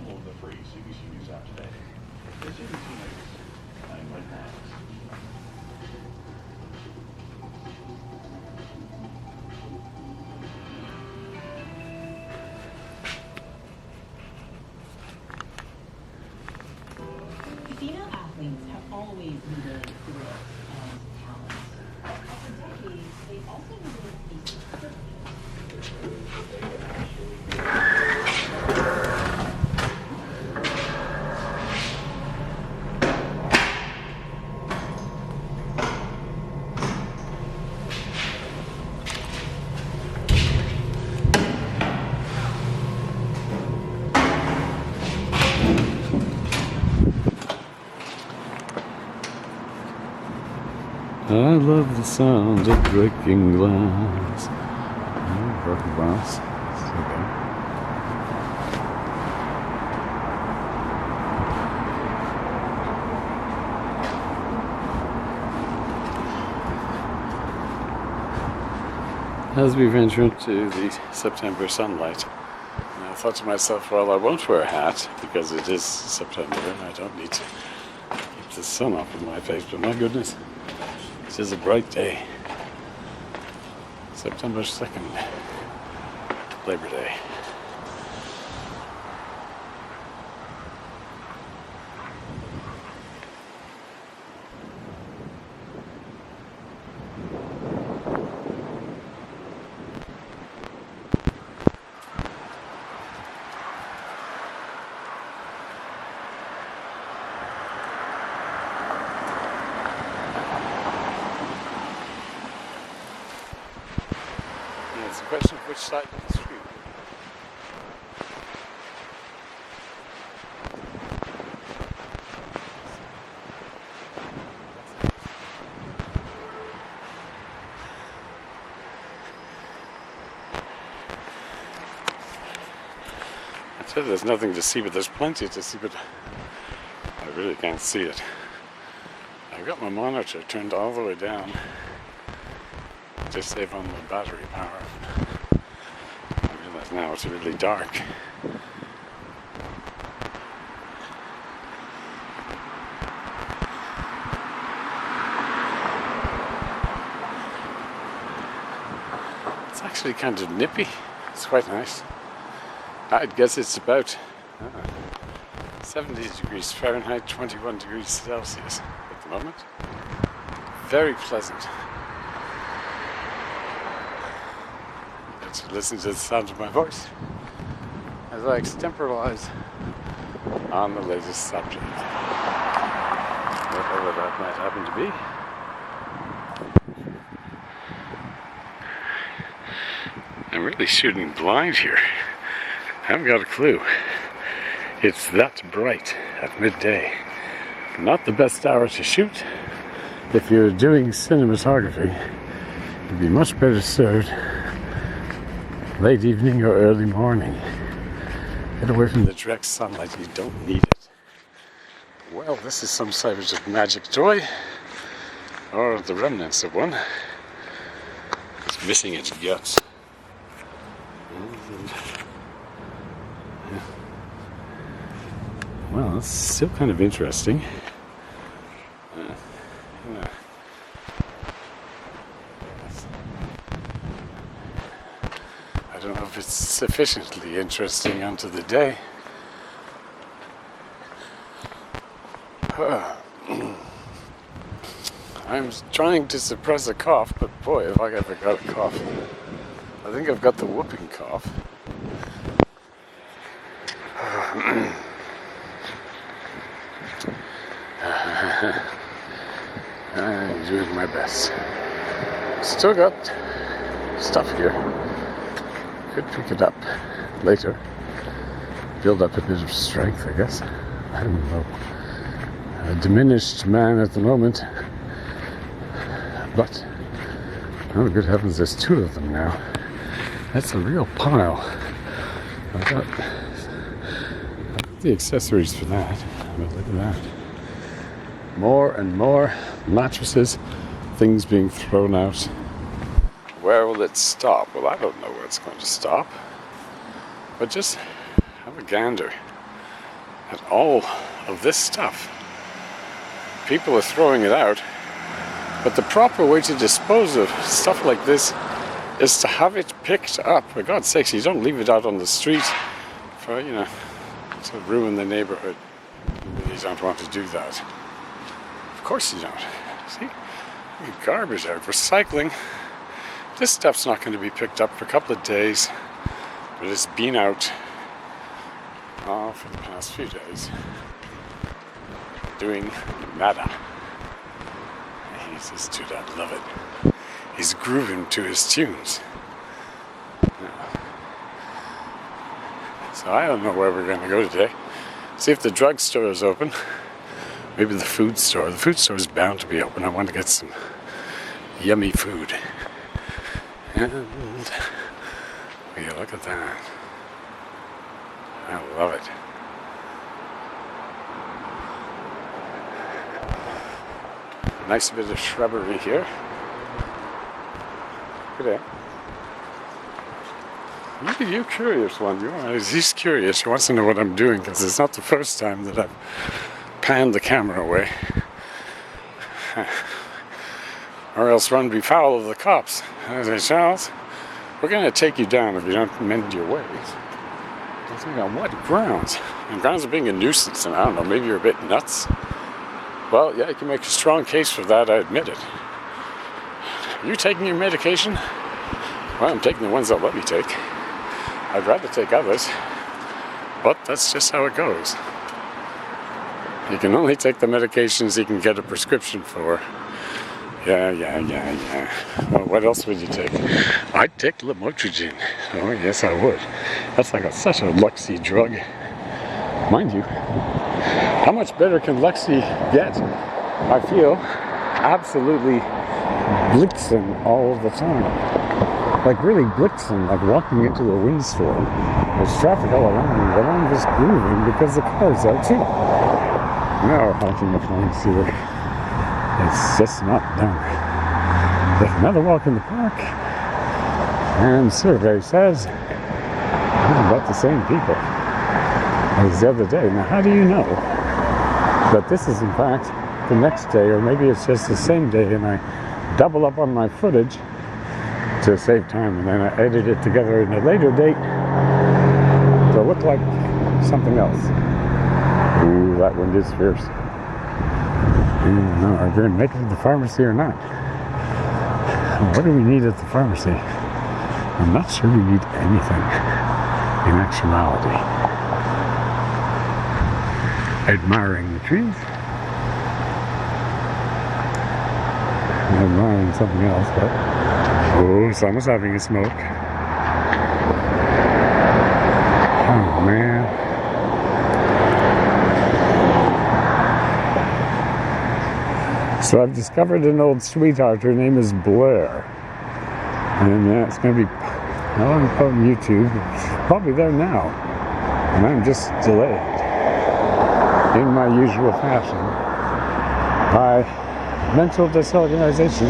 download the free CBC News app today. The CBC News. I'm Mike Miles. Female athletes have always needed grit and talent. For decades, they also needed I love the sound of breaking glass. Broken glass. Okay. As we venture into the September sunlight, I thought to myself, well, I won't wear a hat because it is September and I don't need to keep the sun off of my face, but my goodness. It is a bright day. September 2nd, Labor Day. It's a question of which side of the street. I said there's nothing to see, but there's plenty to see, but I really can't see it. I've got my monitor turned all the way down to save on the battery power. I realize now it's really dark. It's actually kind of nippy. It's quite nice. I'd guess it's about 70 degrees Fahrenheit, 21 degrees Celsius at the moment. Very pleasant. To listen to the sound of my voice as I extemporize on the latest subject, whatever that might happen to be. I'm really shooting blind here. I haven't got a clue. It's that bright at midday. Not the best hour to shoot. If you're doing cinematography, you'd be much better served late evening or early morning. Get away from the direct sunlight, you don't need it. Well, this is some sort of magic toy, or the remnants of one. It's missing its guts. Well, it's still kind of interesting. I don't know if it's sufficiently interesting onto the day. I'm trying to suppress a cough, but boy, have I ever got a cough. I think I've got the whooping cough. I'm doing my best. Still got stuff here. Could pick it up later. Build up a bit of strength, I guess. I don't know. A diminished man at the moment. But, oh good heavens, there's two of them now. That's a real pile. I've got the accessories for that. But look at that. More and more mattresses, things being thrown out. Where will it stop? Well, I don't know where it's going to stop. But just have a gander. at all of this stuff. People are throwing it out, but the proper way to dispose of stuff like this is to have it picked up. For God's sakes, you don't leave it out on the street for, you know, to ruin the neighborhood. You really don't want to do that. Of course you don't. See? Garbage out. Recycling. This stuff's not going to be picked up for a couple of days, but it's been out for the past few days doing nada. He's just too damn love it. He's grooving to his tunes. Yeah. So I don't know where we're going to go today. See if the drugstore is open. Maybe the food store. The food store is bound to be open. I want to get some yummy food. And yeah, look at that. I love it. Nice bit of shrubbery here. Look at that. Look at you, curious one. He's curious. He wants to know what I'm doing because it's not the first time that I've panned the camera away. Or else run befoul of the cops. I say, Charles, we're going to take you down if you don't mend your ways. I think, on what grounds? On grounds of being a nuisance, and I don't know, maybe you're a bit nuts. Well, yeah, you can make a strong case for that, I admit it. Are you taking your medication? Well, I'm taking the ones they'll let me take. I'd rather take others, but that's just how it goes. You can only take the medications you can get a prescription for. Yeah. Well, what else would you take? I'd take lamotrigine. Oh, yes, I would. That's like such a luxy drug. Mind you, how much better can luxy get? I feel absolutely blitzen all the time. Like really blitzen, like walking into a windstorm. There's traffic all around me, but I'm just grooving because the car's out too. No, honking a flying sewer. It's just not done. There's another walk in the park, and survey says about the same people as the other day. Now, how do you know that this is in fact the next day, or maybe it's just the same day, and I double up on my footage to save time, and then I edit it together in a later date to look like something else. Ooh, that wind is fierce. I don't know, are we going to make it to the pharmacy or not? What do we need at the pharmacy? I'm not sure we need anything in actuality. Admiring the trees. Admiring something else, but oh, someone's having a smoke. Oh man. So I've discovered an old sweetheart. Her name is Blair. And it's going to be on YouTube. It's probably there now. And I'm just delayed in my usual fashion by mental disorganization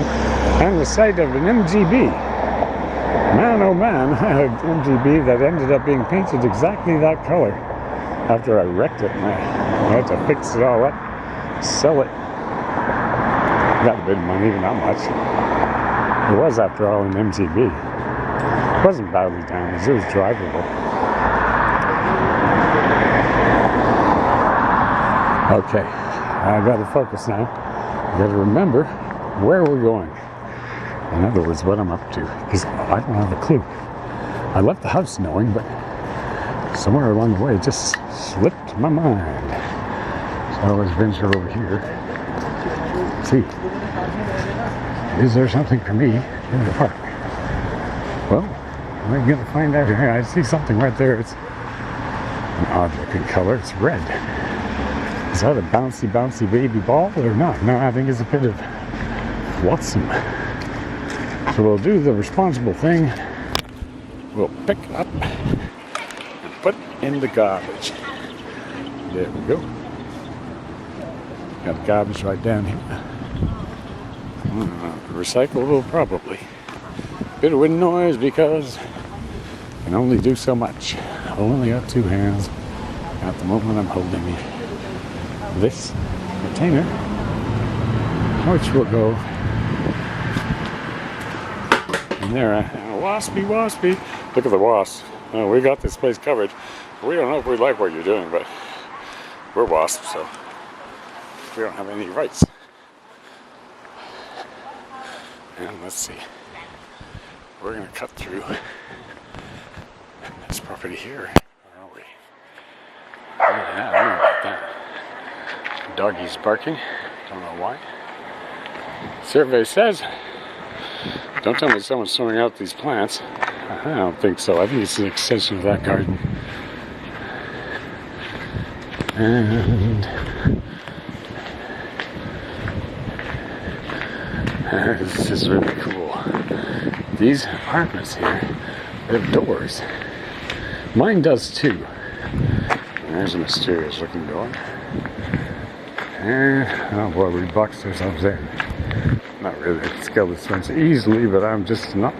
and the sight of an MGB. Man, oh man, I had an MGB that ended up being painted exactly that color after I wrecked it. And I had to fix it all up, sell it. Got a bit of money, but not much. It was, after all, an MGB. It wasn't badly damaged, it was drivable. Okay, I gotta focus now. I gotta remember where we're going. In other words, what I'm up to. Because I don't have a clue. I left the house knowing, but somewhere along the way it just slipped my mind. So let's venture over here. See, is there something for me in the park? Well, we're going to find out here. I see something right there. It's an odd looking color. It's red. Is that a bouncy baby ball or not? No, I think it's a bit of flotsam. So we'll do the responsible thing. We'll pick up and put in the garbage. There we go. Got garbage right down here. Recyclable, probably. Bit of wind noise because I can only do so much. I've only got two hands. At the moment I'm holding this container, which will go in there. Waspy. Look at the wasps. Oh, we got this place covered. We don't know if we like what you're doing, but we're wasps, so we don't have any rights. And let's see. We're going to cut through this property here, or are we? Yeah, I don't know about that. Doggy's barking. Don't know why. Survey says, don't tell me someone's throwing out these plants. I don't think so. I think it's an extension of that garden. And this is really cool. These apartments here, they have doors. Mine does too. And there's a mysterious looking door. And, oh boy, we boxed ourselves in. Not really. I can scale this fence easily, but I'm just not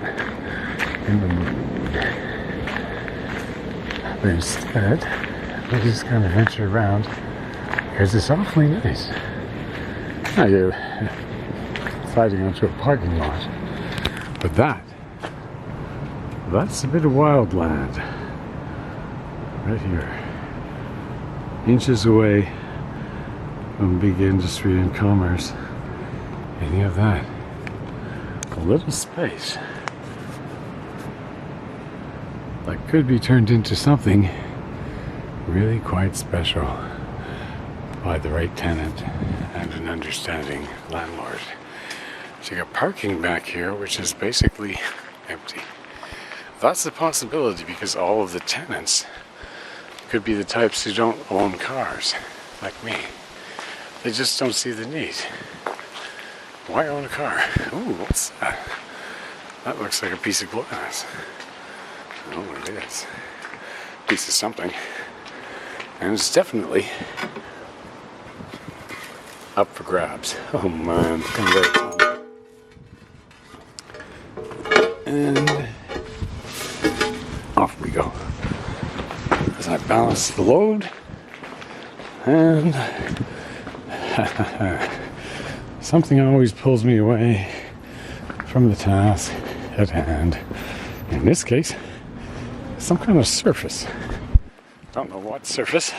in the mood. But instead, we're just going to venture around because it's awfully nice. Now you're sliding onto a parking lot. But that's a bit of wild land. Right here. Inches away from big industry and commerce. And you have that. A little space that could be turned into something really quite special by the right tenant and an understanding landlord. So you got parking back here, which is basically empty. That's a possibility because all of the tenants could be the types who don't own cars, like me. They just don't see the need. Why own a car? Ooh, what's that? That looks like a piece of glass. Oh, it is. Piece of something. And it's definitely up for grabs. Oh man, it's gonna be very fun. And off we go. As I balance the load. And something always pulls me away from the task at hand. In this case, some kind of surface. Don't know what surface.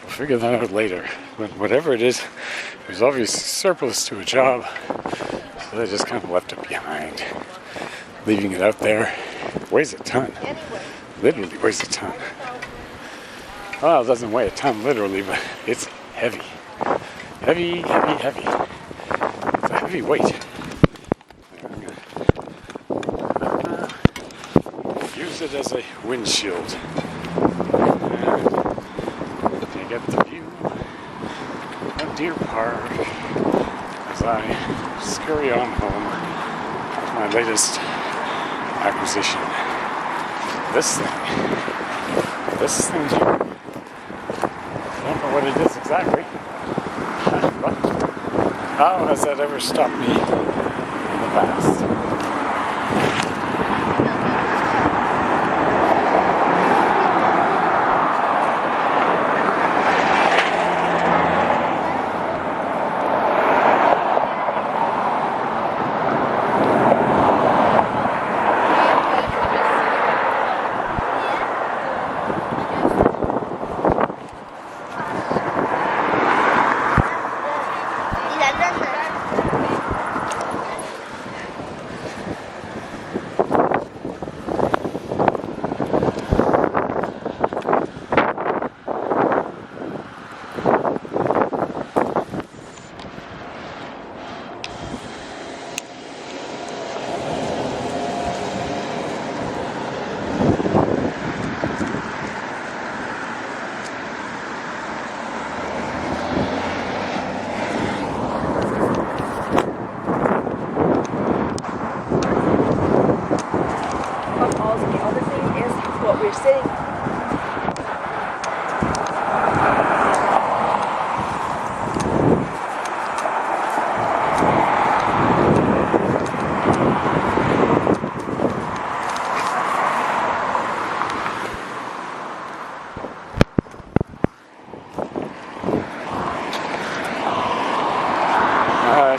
We'll figure that out later. But whatever it is, it was obviously surplus to a job. So they just kind of left it behind. Leaving it out there. Weighs a ton. Literally weighs a ton. Well, it doesn't weigh a ton literally, but it's heavy. Heavy. It's a heavy weight. Use it as a windshield. And you get the view of Deer Park as I scurry on home to my latest acquisition. This thing here. I don't know what it is exactly. But how has that ever stopped me in the past?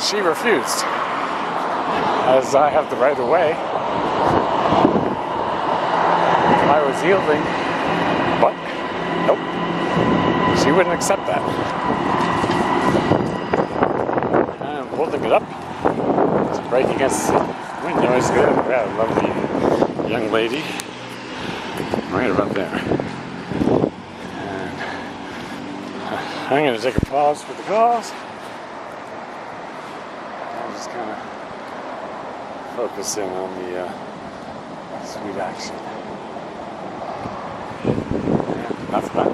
but she refused. As I have the right of way, I was yielding, but nope, she wouldn't accept that. I'm holding it up. It's right against the window. It's good. We got a lovely young lady right about there. And I'm going to take a pause for the calls. I'll just kind of focus in on the sweet action. And that's that.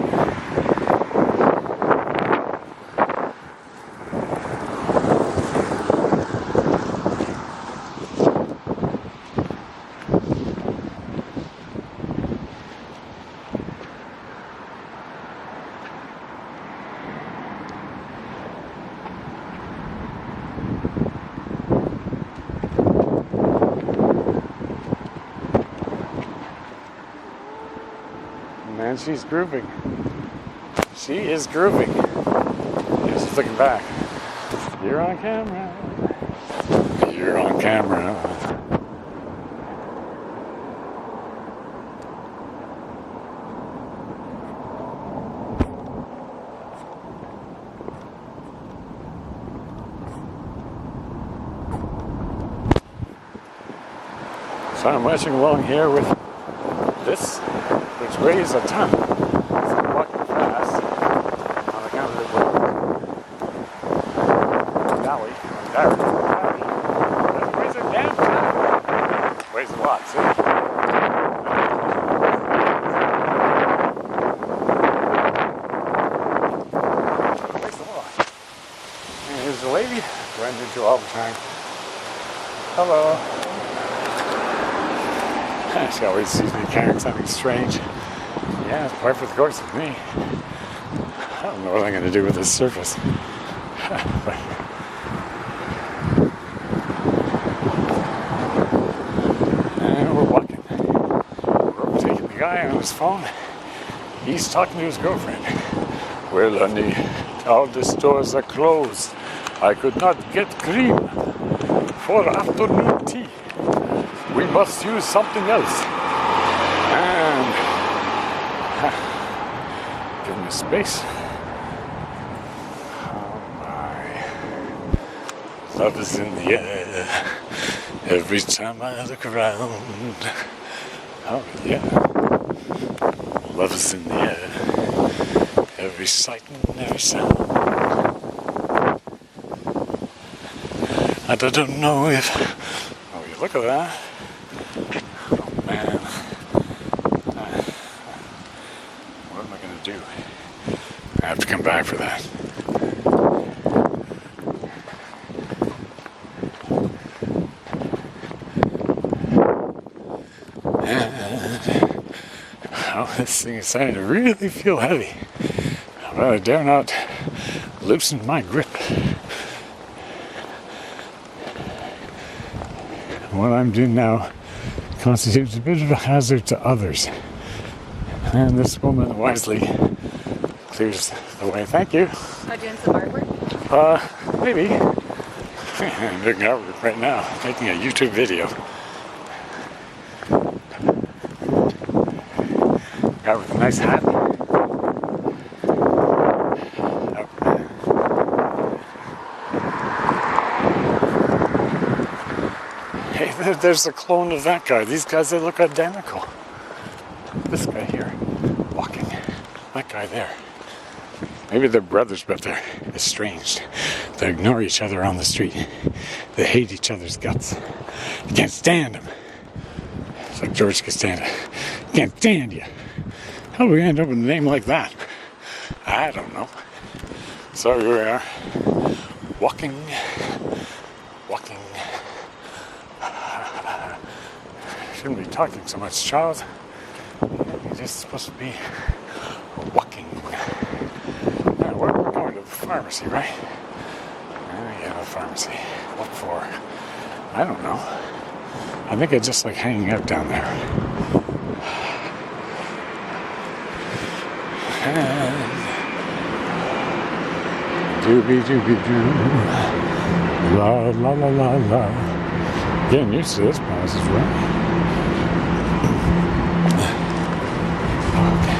Man, she's grooving. She is grooving. Yeah, she's looking back. You're on camera. You're on camera. So I'm marching along here with this, which weighs a ton. So I'm walking fast on account of the valley, that weighs a damn ton. Weighs a lot, see? Weighs a lot. And here's the lady who I run into all the time. Hello. She always sees me carrying something strange. Yeah, it's par for the course with me. I don't know what I'm going to do with this surface. And we're walking. We're overtaking the guy on his phone. He's talking to his girlfriend. Well, honey, all the stores are closed. I could not get cream for afternoon tea. We must use something else. And give me space. Oh my. Love is in the air. Every time I look around. Oh yeah. Love is in the air. Every sight and every sound. I don't know if... Oh, you look at that. Man, what am I going to do? I have to come back for that. And, oh, this thing is starting to really feel heavy. But I dare not loosen my grip. What I'm doing now constitutes a bit of a hazard to others. And this woman wisely clears the way. Thank you. Doing some artwork? Maybe. I'm doing artwork right now, making a YouTube video. Guy with a nice hat. Hey, there's a clone of that guy. These guys, they look identical. This guy here, walking. That guy there. Maybe they're brothers, but they're estranged. They ignore each other on the street. They hate each other's guts. You can't stand them. It's like George Costanza. Can't stand you. How do we end up with a name like that? I don't know. So here we are. Walking. Shouldn't be talking so much, Charles. You're just supposed to be walking. Now, we're going to the pharmacy, right? Yeah, the pharmacy. What for? I don't know. I think I just like hanging out down there. And doobie doobie doo. La la la la la. Getting used to this passage, right? Okay.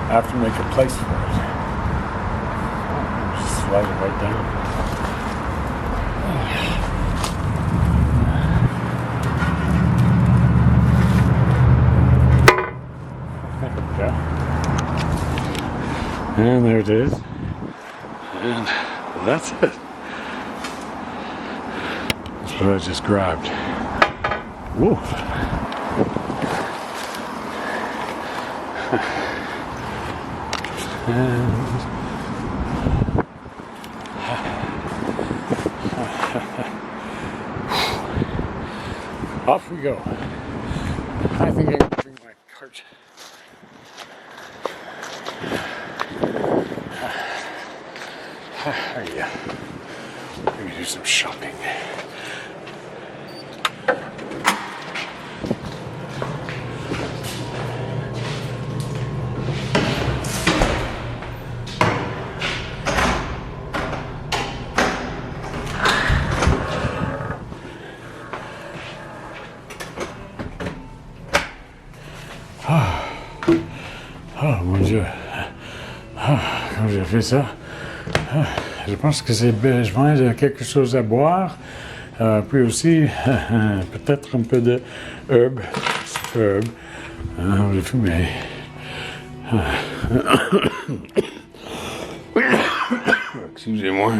I have to make a place for it. Just slide it right down. There we go. And there it is. And that's it. That's what I just grabbed. Woo. And off we go. I think I'm going to bring my cart. Yeah. Let me do some shopping. Oh mon Dieu, quand j'ai fait ça, je pense que j'ai besoin de quelque chose à boire, puis aussi peut-être un peu de herbe. J'ai fumé. Excusez-moi.